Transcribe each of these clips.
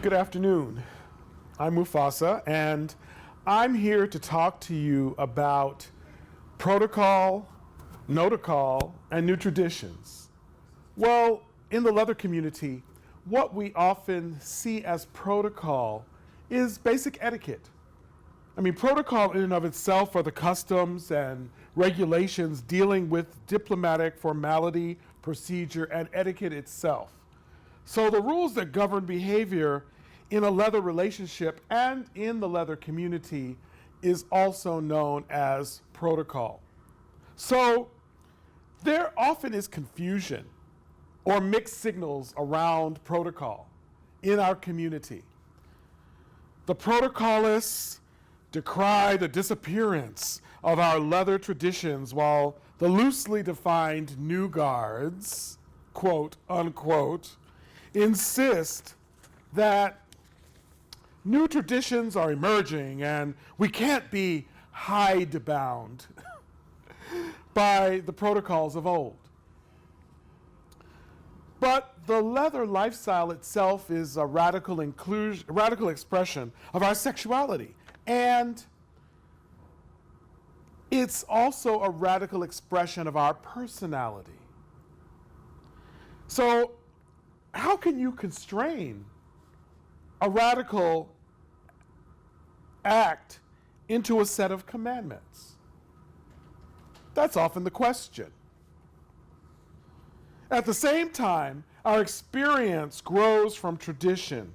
Good afternoon. I'm Mufasa, and I'm here to talk to you about protocol, no-to-call, and new traditions. Well, in the leather community, what we often see as protocol is basic etiquette. I mean, protocol in and of itself are the customs and regulations dealing with diplomatic formality, procedure, and etiquette itself. So the rules that govern behavior in a leather relationship and in the leather community is also known as protocol. So there often is confusion or mixed signals around protocol in our community. The protocolists decry the disappearance of our leather traditions, while the loosely defined new guards, quote unquote, insist that new traditions are emerging and we can't be hidebound by the protocols of old. But the leather lifestyle itself is a radical expression of our sexuality, and it's also a radical expression of our personality. So how can you constrain a radical act into a set of commandments? That's often the question. At the same time, our experience grows from tradition,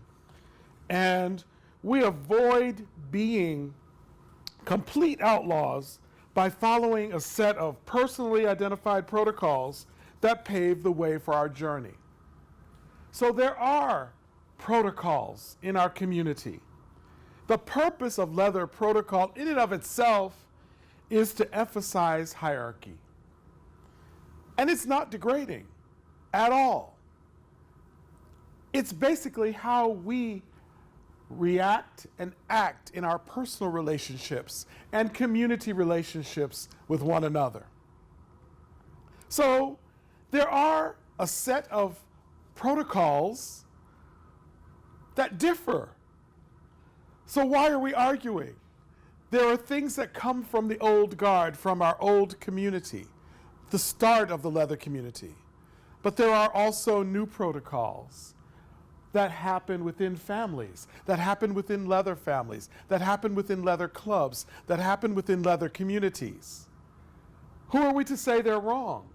and we avoid being complete outlaws by following a set of personally identified protocols that pave the way for our journey. So there are protocols in our community. The purpose of leather protocol in and of itself is to emphasize hierarchy. And it's not degrading at all. It's basically how we react and act in our personal relationships and community relationships with one another. So there are a set of protocols that differ. So why are we arguing? There are things that come from the old guard, from our old community, the start of the leather community. But there are also new protocols that happen within families, that happen within leather families, that happen within leather clubs, that happen within leather communities. Who are we to say they're wrong?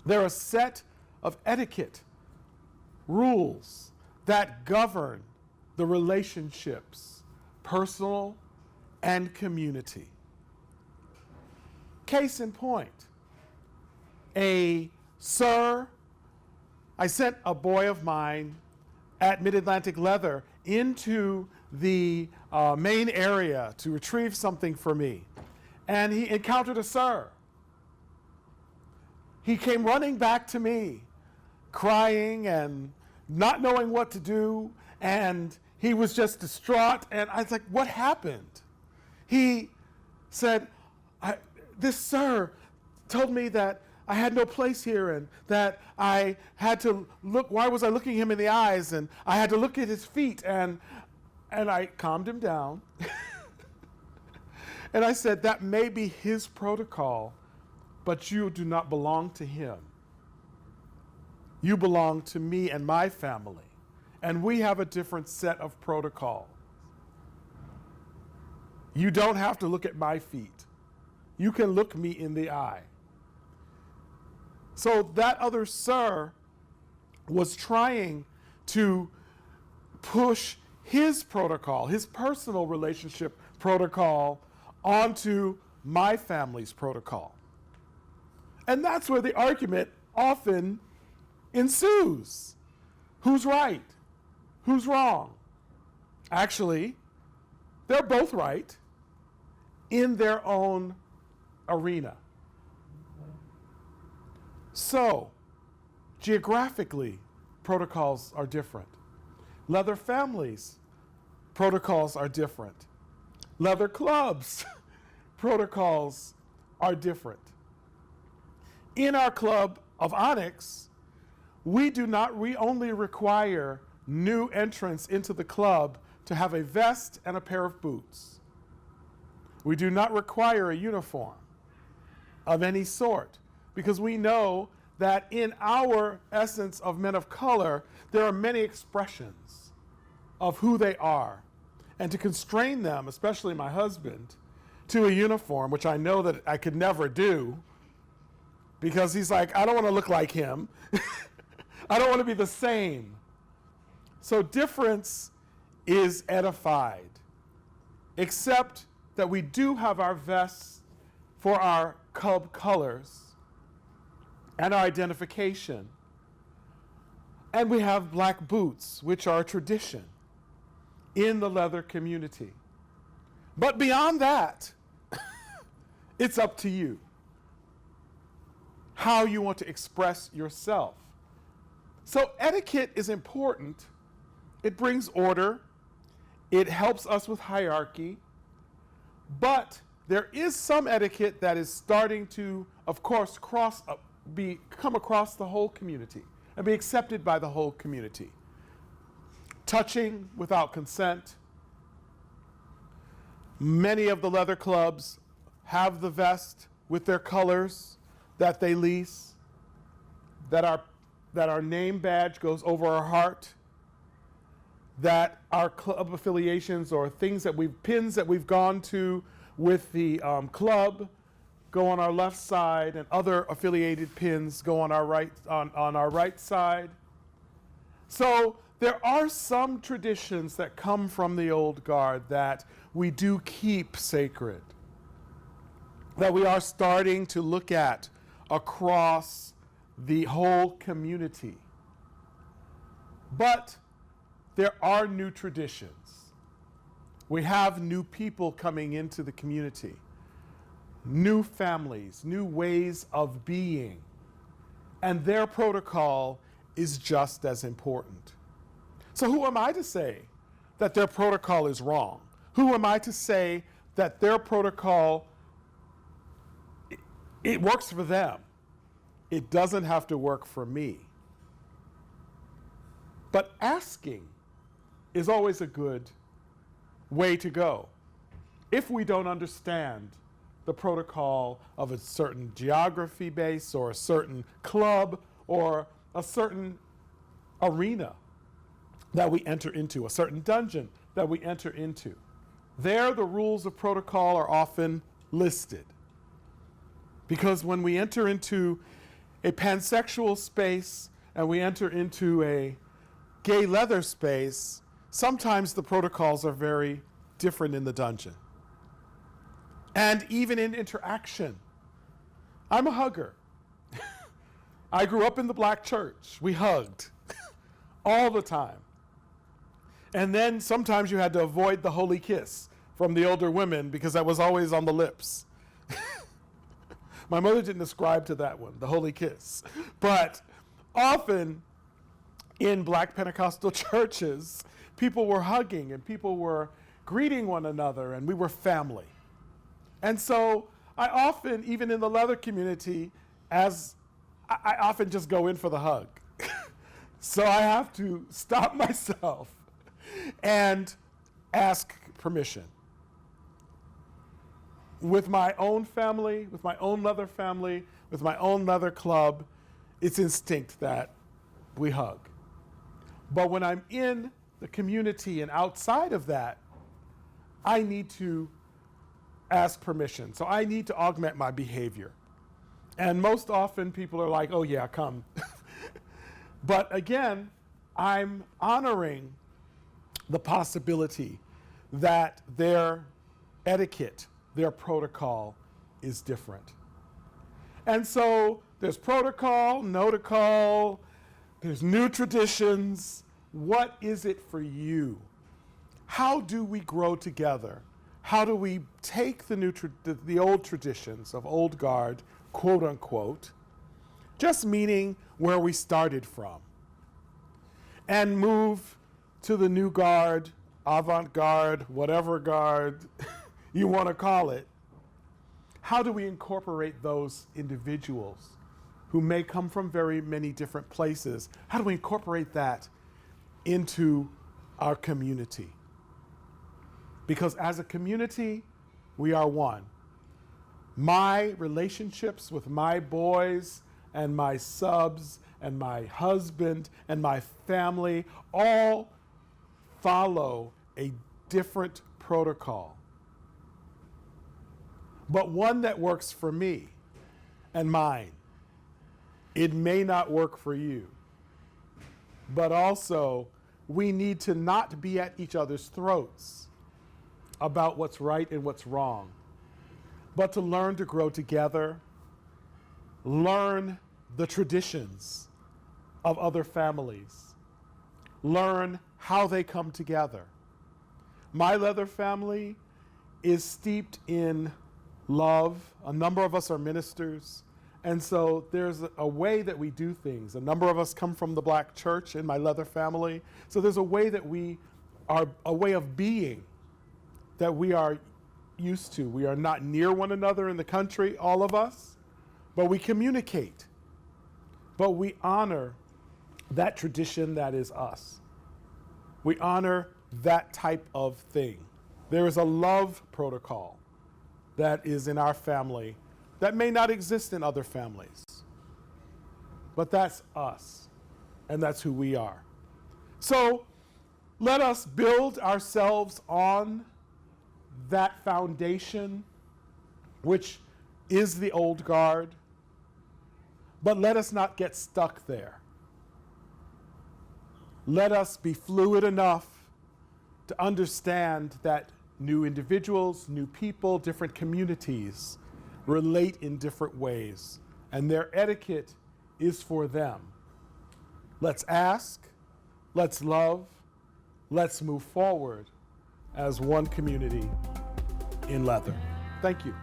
They're a set of etiquette, rules that govern the relationships, personal and community. Case in point, I sent a boy of mine at Mid-Atlantic Leather into the main area to retrieve something for me, and he encountered a sir. He came running back to me, crying and not knowing what to do, and he was just distraught, and I was like, what happened? He said, this sir told me that I had no place here and that I had to look, why was I looking him in the eyes? And I had to look at his feet, and I calmed him down. And I said, that may be his protocol, but you do not belong to him. You belong to me and my family, and we have a different set of protocol. You don't have to look at my feet. You can look me in the eye. So that other sir was trying to push his protocol, his personal relationship protocol, onto my family's protocol. And that's where the argument often ensues. Who's right? Who's wrong? Actually, they're both right in their own arena. So, geographically, protocols are different. Leather families protocols are different. Leather clubs protocols are different. In our club of Onyx, we only require new entrants into the club to have a vest and a pair of boots. We do not require a uniform of any sort, because we know that in our essence of men of color, there are many expressions of who they are. And to constrain them, especially my husband, to a uniform, which I know that I could never do, because he's like, I don't want to look like him. I don't want to be the same. So difference is edified, except that we do have our vests for our club colors and our identification. And we have black boots, which are a tradition in the leather community. But beyond that, it's up to you how you want to express yourself. So etiquette is important. It brings order. It helps us with hierarchy. But there is some etiquette that is starting to, of course, come across the whole community and be accepted by the whole community. Touching without consent. Many of the leather clubs have the vest with their colors that they lease, that our name badge goes over our heart, that our club affiliations or pins that we've gone to with the club go on our left side, and other affiliated pins go on our right side. So there are some traditions that come from the old guard that we do keep sacred, that we are starting to look at across the whole community. But there are new traditions. We have new people coming into the community, new families, new ways of being, and their protocol is just as important. So who am I to say that their protocol is wrong? Who am I to say that their protocol, it works for them? It doesn't have to work for me. But asking is always a good way to go. If we don't understand the protocol of a certain geography base or a certain club or a certain arena that we enter into, a certain dungeon that we enter into, there the rules of protocol are often listed. Because when we enter into a pansexual space and we enter into a gay leather space, sometimes the protocols are very different in the dungeon. And even in interaction. I'm a hugger. I grew up in the black church. We hugged all the time. And then sometimes you had to avoid the holy kiss from the older women because that was always on the lips. My mother didn't ascribe to that one, the holy kiss. But often in black Pentecostal churches, people were hugging and people were greeting one another, and we were family. And so I often, even in the leather community, I often just go in for the hug. So I have to stop myself and ask permission. With my own family, with my own leather family, with my own leather club, it's instinct that we hug. But when I'm in the community and outside of that, I need to ask permission. So I need to augment my behavior. And most often people are like, oh yeah, come. But again, I'm honoring the possibility that their etiquette, their protocol is different. And so there's protocol, no-to-call, there's new traditions. What is it for you? How do we grow together? How do we take the old traditions of old guard, quote unquote, just meaning where we started from, and move to the new guard avant-garde, whatever garde you want to call it, how do we incorporate those individuals who may come from very many different places? How do we incorporate that into our community? Because as a community, we are one. My relationships with my boys and my subs and my husband and my family all follow a different protocol, but one that works for me and mine. It may not work for you, but also we need to not be at each other's throats about what's right and what's wrong, but to learn to grow together, learn the traditions of other families, learn how they come together. My Leather family is steeped in love. A number of us are ministers, and so there's a way that we do things. A number of us come from the Black church in my Leather family, so there's a way that we are, a way of being that we are used to. We are not near one another in the country, all of us, but we communicate. But we honor that tradition that is us. We honor that type of thing. There is a love protocol that is in our family that may not exist in other families. But that's us, and that's who we are. So let us build ourselves on that foundation, which is the old guard, but let us not get stuck there. Let us be fluid enough to understand that new individuals, new people, different communities relate in different ways, and their etiquette is for them. Let's ask, let's love, let's move forward as one community in Leather. Thank you.